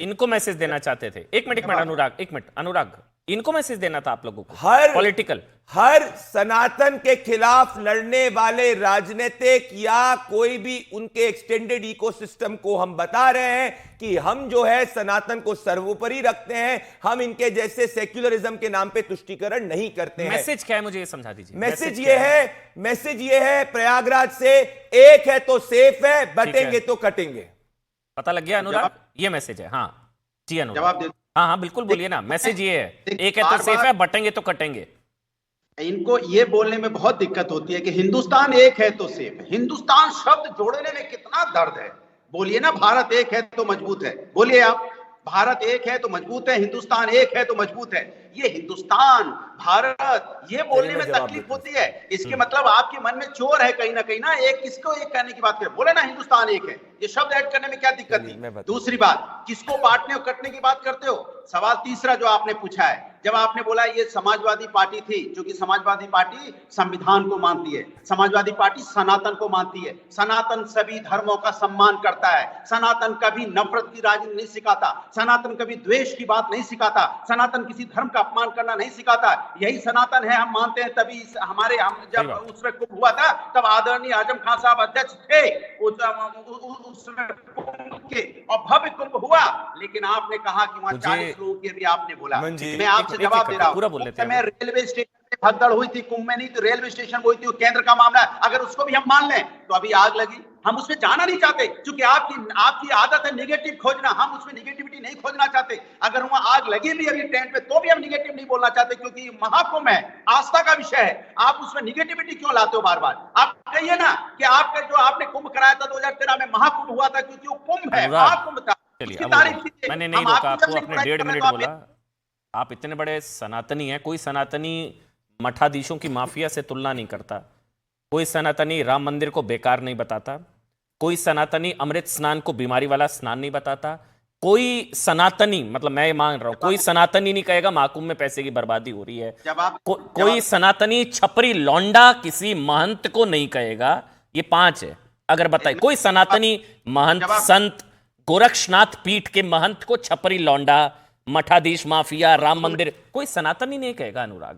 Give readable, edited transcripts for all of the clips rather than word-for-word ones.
इनको मैसेज देना चाहते थे। एक मिनट अनुराग, एक मिनट अनुराग, इनको मैसेज देना था आप लोगों को, पॉलिटिकल। हर सनातन के खिलाफ लड़ने वाले राजनीतिक या कोई भी उनके एक्सटेंडेड इकोसिस्टम को हम बता रहे हैं कि हम जो है सनातन को सर्वोपरि रखते हैं, हम इनके जैसे सेक्युलरिज्म के नाम पे तुष्टीकरण नहीं करते हैं। मैसेज क्या है मुझे ये समझा दीजिए। मैसेज ये है प्रयागराज से, एक है तो सेफ है, बटेंगे तो कटेंगे। पता लग गया अनुराग, ये मैसेज है। हाँ जी अनुराग, जवाब दे। हाँ हाँ बिल्कुल बोलिए ना। मैसेज ये है, एक है तो सेफ है, बटेंगे तो कटेंगे। इनको ये बोलने में बहुत दिक्कत होती है कि हिंदुस्तान एक है तो सेफ है। हिंदुस्तान शब्द जोड़ने में कितना दर्द है। बोलिए ना, भारत एक है तो मजबूत है। बोलिए आप, भारत एक है तो मजबूत है, हिंदुस्तान एक है तो मजबूत है। ये हिंदुस्तान, भारत, ये बोलने में तकलीफ होती है। इसके मतलब आपके मन में चोर है कहीं ना। एक किसको एक कहने की बात करें, बोले ना हिंदुस्तान एक है, ये शब्द ऐड करने में क्या दिक्कत थी। दूसरी बात, किसको बांटने और कटने की बात करते हो। सवाल तीसरा जो आपने पूछा है, जब आपने बोला ये समाजवादी पार्टी थी, जो कि समाजवादी पार्टी संविधान को मानती है, समाजवादी पार्टी सनातन को मानती है, सनातन सभी धर्मों का सम्मान करता है, सनातन कभी नफरत की राजनीति नहीं सिखाता, सनातन कभी द्वेष की बात नहीं सिखाता, सनातन किसी धर्म का अपमान करना नहीं सिखाता। यही सनातन है, हम मानते हैं। तभी हम जब उसमें कुंभ हुआ था, तब आदरणीय आजम खान साहब अध्यक्ष थे उसमें कुंभ के, और भव्य कुंभ हुआ। लेकिन आपने कहा कि वहां 40 लोगों के भी आपने बोला। मैं आपसे जवाब दे रहा हूं, मैं रेलवे स्टेशन पे भगदड़ हुई थी, कुंभ में नहीं तो रेलवे स्टेशन हुई थी, वो केंद्र का मामला है। अगर उसको भी हम मान लें तो अभी आग लगी, हम उसमें जाना नहीं चाहते, क्योंकि आपकी आदत है निगेटिव खोजना, हम उसमें निगेटिविटी नहीं खोजना चाहते। अगर वहां आग लगी भी अभी ट्रेन पे, तो भी हम निगेटिव नहीं बोलना चाहते, क्योंकि महाकुंभ है, आस्था का विषय है। आप उसमें निगेटिविटी क्यों लाते हो बार बार। आप कहिए ना कि आपका जो आपने कुंभ कराया था 2013 में, महाकुंभ हुआ था, क्योंकि वो कुंभ है, महाकुंभ था। मैंने नहीं रोका आपको, आपने 1.5 मिनट बोला। आप इतने बड़े सनातनी हैं, कोई सनातनी मठाधीशों की माफिया से तुलना नहीं करता, कोई सनातनी राम मंदिर को बेकार नहीं बताता, कोई सनातनी अमृत स्नान को बीमारी वाला स्नान नहीं बताता, कोई सनातनी, मतलब मैं मान रहा हूं, कोई सनातनी नहीं कहेगा महाकुंभ में पैसे की बर्बादी हो रही है। कोई सनातनी छपरी लौंडा किसी महंत को नहीं कहेगा। ये 5 है। अगर बताइए कोई सनातनी महंत, संत, गोरक्षनाथ पीठ के महंत को छपरी लौंडा, मठाधीश माफिया, राम मंदिर, कोई सनातनी नहीं कहेगा अनुराग,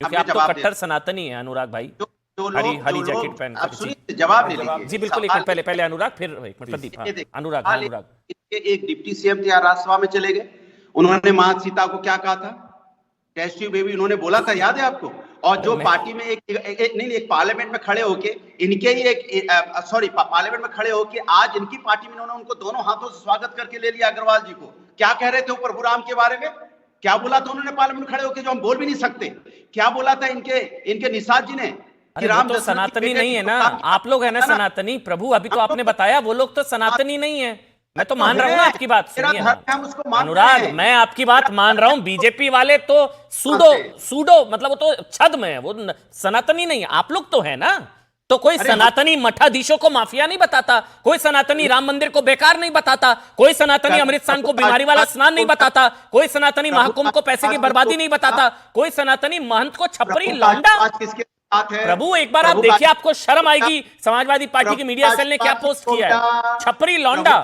क्योंकि आप तो कट्टर सनातनी है अनुराग भाई। हरी जैकेट पहन कर। जवाब ले लीजिए जी बिल्कुल, एक मिनट पहले अनुराग, फिर एक मिनट प्रदीप। अनुराग एक डिप्टी सीएम थे, राज्यसभा में चले गए, उन्होंने मां सीता को क्या कहा था, टेस्ट ट्यूब बेबी उन्होंने बोला था, याद है आपको। और जो पार्टी में एक पार्लियामेंट में खड़े होके इनके ही पार्लियामेंट में खड़े होके आज इनकी पार्टी में उन्होंने उनको दोनों हाथों से स्वागत करके ले लिया अग्रवाल जी को। क्या कह रहे थे प्रभु राम के बारे में, क्या बोला था उन्होंने पार्लियामेंट में खड़े होकर, जो हम बोल भी नहीं सकते। क्या बोला था इनके निषाद जी ने कि राम तो सनातनी नहीं है ना, आप लोग है ना सनातनी। प्रभु अभी तो आपने बताया वो लोग तो सनातनी नहीं है। मैं तो मान रहा हूं ना आपकी बात, सुनिए अनुराग, मैं आपकी बात मान रहा हूं। बीजेपी वाले तो सूडो मतलब वो तो छद्म है, वो सनातनी नहीं है। आप लोग तो है ना। तो कोई सनातनी मठाधीशों को माफिया नहीं बताता, कोई सनातनी राम मंदिर को बेकार नहीं बताता, कोई सनातनी अमृत स्नान को बीमारी वाला स्नान नहीं बताता, कोई सनातनी महाकुंभ को पैसे की बर्बादी नहीं बताता, कोई सनातनी महंत को छपरी लौंडा। प्रभु एक बार आप देखिए, आपको शर्म आएगी। समाजवादी पार्टी की मीडिया सेल ने क्या पोस्ट किया है, छपरी लौंडा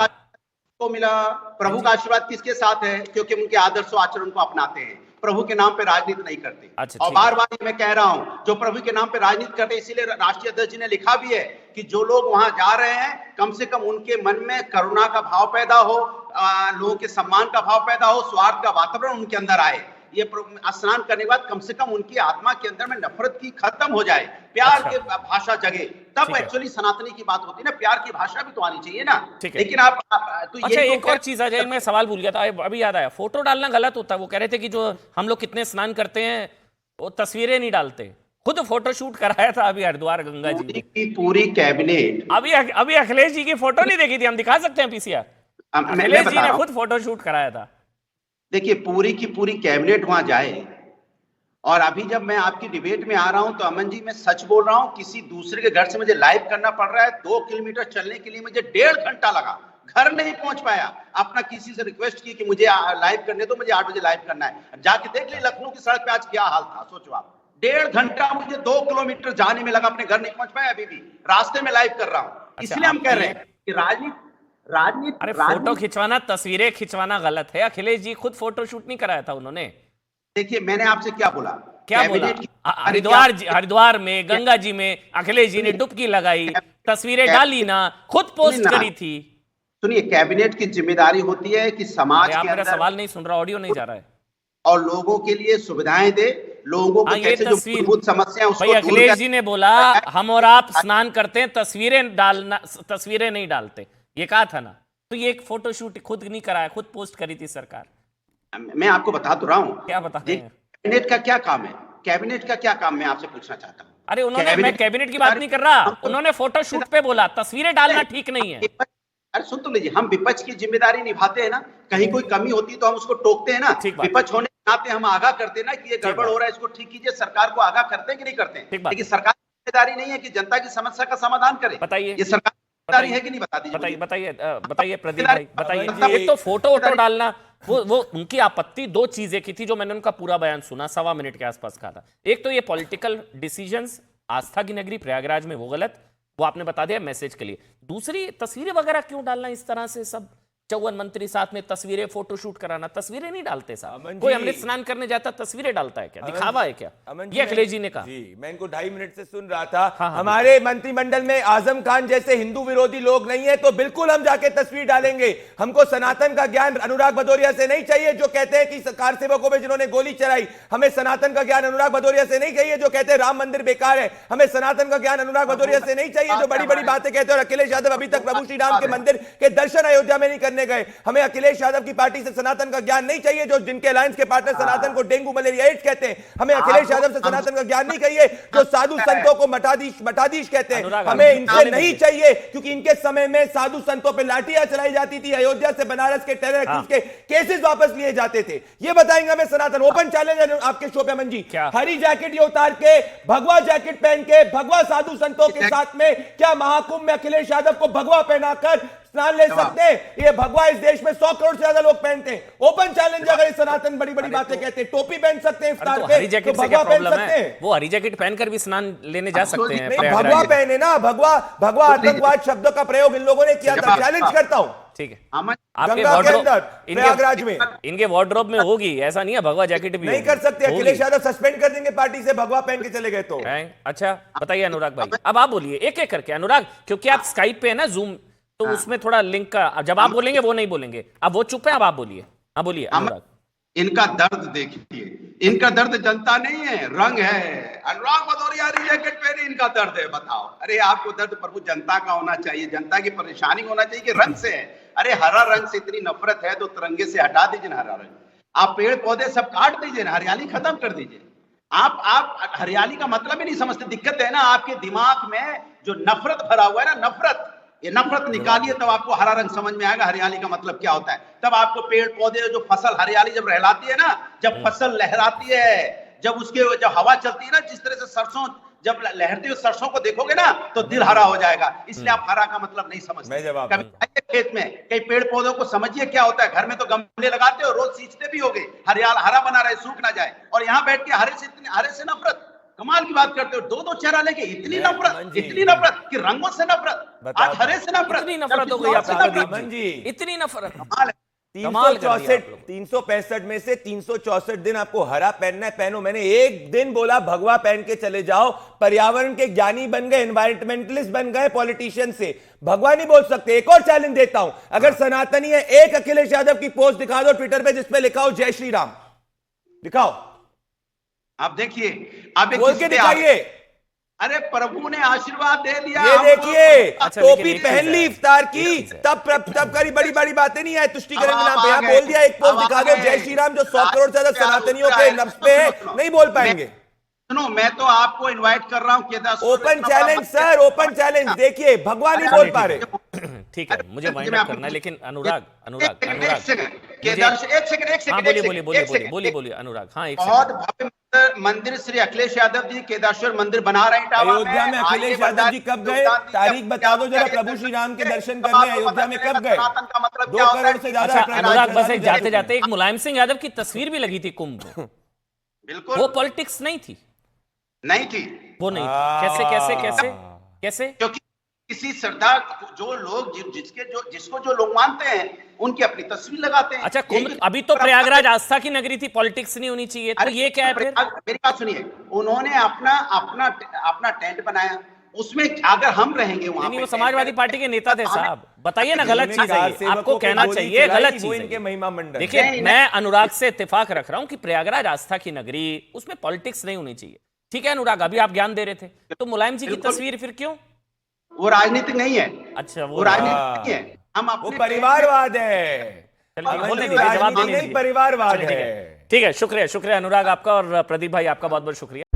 को मिला। प्रभु का आशीर्वाद किसके साथ है, क्योंकि उनके आदर्श आचरण को अपनाते हैं, प्रभु के नाम पे राजनीति नहीं करते। और बार बार मैं कह रहा हूं, जो प्रभु के नाम पे राजनीति करते, इसीलिए राष्ट्रीय अध्यक्ष जी ने लिखा भी है कि जो लोग वहां जा रहे हैं, कम से कम उनके मन में करुणा का भाव पैदा हो, लोगों के सम्मान का भाव पैदा हो, स्वार्थ का वातावरण उनके अंदर आए। ये स्नान करने के बाद कम से कम उनकी आत्मा के अंदर में नफरत की खत्म हो जाए, प्यार की भाषा जगे, तब एक्चुअली सनातनी की बात होती है ना। प्यार की भाषा भी तो आनी चाहिए ना। लेकिन आप तो अच्छा, एक और चीज आ जाए, मैं सवाल भूल गया था, अभी याद आया। फोटो डालना गलत होता है। वो कह रहे थे कि जो हम लोग कितने स्नान करते हैं वो तस्वीरें नहीं डालते। खुद फोटो शूट कराया था अभी हरिद्वार गंगा जी की पूरी कैबिनेट। अभी अखिलेश जी की फोटो नहीं देखी थी, हम दिखा सकते हैं पीसीआर। अखिलेश जी ने खुद फोटो शूट कराया था। देखिए, पूरी की पूरी कैबिनेट वहां जाए। और अभी जब मैं आपकी डिबेट में आ रहा हूं तो अमन जी, मैं सच बोल रहा हूं, किसी दूसरे के घर से मुझे लाइव करना पड़ रहा है। 2 किलोमीटर चलने के लिए मुझे 1.5 घंटा लगा, घर नहीं पहुंच पाया। अपना किसी से रिक्वेस्ट की कि मुझे लाइव करने दो, मुझे 8 बजे लाइव करना है। जाके देख ली लखनऊ की सड़क पे आज क्या हाल था, सोचो आप। 1.5 घंटा मुझे 2 किलोमीटर जाने में लगा, अपने घर नहीं पहुंच पाया, अभी भी रास्ते में लाइव कर रहा हूं। इसलिए हम कह रहे हैं कि राजनीति अरे फोटो खिंचवाना, तस्वीरें खिंचवाना गलत है। अखिलेश जी खुद फोटो शूट नहीं कराया था उन्होंने। देखिए, मैंने आपसे क्या बोला, क्या बोला? हरिद्वार में, गंगा जी में अखिलेश जी ने डुबकी लगाई, तस्वीरें डाली ना, खुद पोस्ट करी थी। सुनिए, कैबिनेट की जिम्मेदारी होती है कि समाज आप के मेरा अंदर सवाल नहीं सुन रहा, ऑडियो नहीं जा रहा है। और लोगों के लिए सुविधाएं दे, लोगों को कैसे जो मूलभूत समस्या है उसको भाई दूर अखिलेश कर- जी ने बोला हम और आप स्नान करते हैं, तस्वीरें नहीं डालते, ये कहा था ना। तो ये एक फोटो शूट खुद नहीं कराया, खुद पोस्ट करी थी सरकार। मैं आपको बता तो रहा हूं। क्या बता रहे हैं? कैबिनेट का क्या काम है? कैबिनेट का क्या काम मैं आपसे पूछना चाहता हूं। अरे मैं कैबिनेट की बात नहीं कर रहा, उन्होंने फोटो शूट पे बोला तस्वीरें डालना ठीक नहीं है। अरे सुन तो लीजिए, हम विपक्ष की जिम्मेदारी निभाते हैं ना, कहीं कोई कमी होती है तो हम उसको टोकते हैं ना। विपक्ष होने के नाते हम आगाह करते हैं ना कि ये गड़बड़ हो रहा है, इसको ठीक कीजिए। सरकार को आगाह करते हैं कि नहीं करते हैं? लेकिन सरकार की जिम्मेदारी नहीं है कि जनता की समस्या का समाधान करे। बताइए, ये सरकार की जिम्मेदारी है कि नहीं? बता दीजिए। बताइए प्रदीप भाई, बताइए। एक तो फोटो डालना, वो उनकी आपत्ति दो चीजें की थी जो मैंने उनका पूरा बयान सुना, 1.25 मिनट के आसपास कहा था। एक तो ये पॉलिटिकल डिसीजंस, आस्था की नगरी प्रयागराज में वो गलत, वो आपने बता दिया मैसेज के लिए। दूसरी, तस्वीरें वगैरह क्यों डालना इस तरह से, सब 54 मंत्री साथ में तस्वीरें, फोटो शूट कराना। तस्वीरें नहीं डालते साहब, कोई अमृत स्नान करने जाता तस्वीरें डालता है क्या? दिखावा है क्या? ये अखिलेश जी ने कहा। जी, मैं इनको 2.5 मिनट से सुन रहा था। हमारे मंत्रिमंडल में आजम खान जैसे हिंदू विरोधी लोग नहीं है तो बिल्कुल हम जाके तस्वीर डालेंगे। हमको सनातन का ज्ञान अनुराग भदौरिया से नहीं चाहिए जो कहते हैं कि कार सेवकों में जिन्होंने गोली चलाई। हमें सनातन का ज्ञान अनुराग भदौरिया से नहीं चाहिए जो कहते हैं राम मंदिर बेकार है। हमें सनातन का ज्ञान अनुराग भदौरिया से नहीं चाहिए जो बड़ी बड़ी बातें कहते हैं। और अखिलेश यादव अभी तक प्रभु श्री राम के मंदिर के दर्शन अयोध्या में नहीं करने गए। हमें अखिलेश यादव की पार्टी से सनातन का ज्ञान नहीं चाहिए जो जिनके अलायंस के पार्टनर सनातन को डेंगू मलेरिया एड्स कहते हैं। हमें अखिलेश यादव से सनातन का ज्ञान नहीं चाहिए जो साधु संतों को मठाधीश कहते हैं। हमें इनसे नहीं चाहिए क्योंकि इनके समय में साधु संतों पर लाठियां चलाई जाती थी, अयोध्या से बनारस के टेरर एक्यूज के केसेस वापस लिए जाते थे। ये बताएंगे हमें सनातन। ओपन चैलेंज है आपके शो पे अमन जी, हरी जैकेट ये उतार के, भगवा जैकेट पहन के, भगवा साधु संतों के साथ में क्या महाकुंभ में अखिलेश यादव को भगवा पहनाकर स्नान ले सकते हैं? ये भगवा इस देश में 100 करोड़ से ज्यादा लोग पहनते हैं। ओपन चैलेंज, अगर ये सनातन बड़ी बड़ी बातें कहते हैं, टोपी पहन सकते हैं इफ्तार पे, तो भगवा पहन सकते हैं। वो हरी जैकेट पहनकर भी स्नान लेने जा सकते हैं। भगवा पहने ना, भगवा आतंकवाद शब्दों का प्रयोग इन लोगों ने किया था। चैलेंज करता हूं। ठीक है, आपके प्रयागराज में इनके वार्डरोब में होगी, ऐसा नहीं है भगवा जैकेट भी नहीं कर सकते। अखिलेश यादव सस्पेंड कर देंगे पार्टी से भगवा पहन के चले गए तो। अच्छा बताइए अनुराग भाई, अब आप बोलिए एक एक करके। अनुराग, क्योंकि आप स्काइप पे है ना, जूम, तो उसमें थोड़ा लिंक का, जब आप बोलेंगे वो नहीं बोलेंगे। अब वो चुप है, अब आप बोलिए। हाँ बोलिए अनुराग। इनका दर्द देखिए, इनका दर्द जनता नहीं है, रंग है। अनुराग भदौरिया हरी जैकेट पहने, इनका दर्द है। बताओ, अरे आपको दर्द प्रभु जनता का होना चाहिए, जनता की परेशानी होना चाहिए कि रंग से है। अरे हरा रंग से इतनी नफरत है तो तिरंगे से हटा दीजिए ना हरा रंग। आप पेड़ पौधे सब काट दीजिए ना, हरियाली खत्म कर दीजिए। आप हरियाली का मतलब ही नहीं समझते। दिक्कत है ना आपके दिमाग में जो नफरत भरा हुआ है ना, नफरत, ये नफरत निकालिए तब आपको हरा रंग समझ में आएगा हरियाली का मतलब क्या होता है। तब आपको पेड़ पौधे, जो फसल, हरियाली जब रहलाती है ना, जब फसल लहराती है, जब उसके जब हवा चलती है ना, जिस तरह से सरसों जब लहरती हुई सरसों को देखोगे ना तो दिल हरा हो जाएगा। इसलिए आप हरा का मतलब नहीं समझते। कभी आइए खेत में, कई पेड़ पौधों को समझिए क्या होता है। घर में तो गमले लगाते हो, रोज सींचते भी होगे, हरा बना रहे, सूख ना जाए। और यहाँ बैठ के हरे से नफरत, कमाल की बात करते हो। दो चेहरा लेके इतनी नफरत कि रंगों से नफरत, आज हरे से नफरत, इतनी नफरत हो गई आपको, इतनी नफरत। 365 में से 364 दिन आपको हरा पहनना है, पहनो। मैंने एक दिन बोला भगवा पहन के चले जाओ। पर्यावरण के ज्ञानी बन गए, एनवायरमेंटलिस्ट बन गए पॉलिटिशियन से, भगवा नहीं बोल सकते। एक और चैलेंज देता हूं, अगर सनातनी है, एक अखिलेश यादव की पोस्ट दिखा दो ट्विटर पे जिसपे लिखा हो जय श्री राम, दिखाओ। आप देखिए, आप बोल के दिखाइए। अरे प्रभु ने आशीर्वाद दे दिया। ये देखिए, टोपी पहन ली इफ्तार की, तब करी बड़ी बड़ी बातें नहीं आए तुष्टिकरण के नाम पे। आप बोल दिया एक पोस्ट दिखा दो जय श्री राम जो 100 करोड़ से ज्यादा सनातनियों के नफ्स पे है, नहीं बोल पाएंगे। सुनो, मैं तो आपको इनवाइट कर रहा हूँ। Open challenge sir, open challenge. देखिए भगवान नहीं बोल पा रहे। ठीक है, मुझे वाइंड अप करना है, लेकिन अनुराग बोलिए अनुराग। हाँ, एक बहुत भव्य मंदिर श्री अखिलेश यादव जी केदारेश्वर मंदिर बना रहे हैं अयोध्या में। अखिलेश यादव जी कब गए? तारीख बता दो जरा। प्रभु श्री राम के दर्शन करने अयोध्या में कब गए? 2 करोड़ से ज्यादा। अनुराग, बस एक जाते जाते, एक मुलायम सिंह यादव की तस्वीर भी लगी थी कुंभ में। बिल्कुल, वो पॉलिटिक्स नहीं थी, नहीं थी, वो नहीं थी। कैसे कैसे कैसे कैसे? क्योंकि किसी श्रद्धा, जो लोग जिसको जो लोग मानते हैं उनकी अपनी तस्वीर लगाते हैं। अच्छा, कुंभ, अभी तो प्रयागराज आस्था की नगरी थी, पॉलिटिक्स नहीं होनी चाहिए, तो ये क्या है फिर? मेरी बात सुनिए, उन्होंने अपना टेंट बनाया, उसमें अगर हम रहेंगे वहां नहीं, पे, वो समाजवादी पार्टी के नेता थे साहब, बताइए ना, गलत चीज है ये, आपको कहना चाहिए गलत चीज है। इनके महिमा मंडल। देखिए, मैं अनुराग से इत्तेफाक रख रहा हूं कि प्रयागराज आस्था की नगरी, उसमें पॉलिटिक्स नहीं होनी चाहिए। ठीक है अनुराग, अभी आप ज्ञान दे रहे थे, तो मुलायम जी की तस्वीर फिर क्यों? वो राजनीतिक नहीं है। अच्छा, वो राजनीतिक नहीं है, हम वो अपने परिवारवाद है। चलिए, बोलने राजनीति दीजिए, जवाब देने नहीं, दीजिए। परिवारवाद चलिए, ठीक है। ठीक है, शुक्रिया अनुराग आपका, और प्रदीप भाई आपका बहुत बहुत शुक्रिया।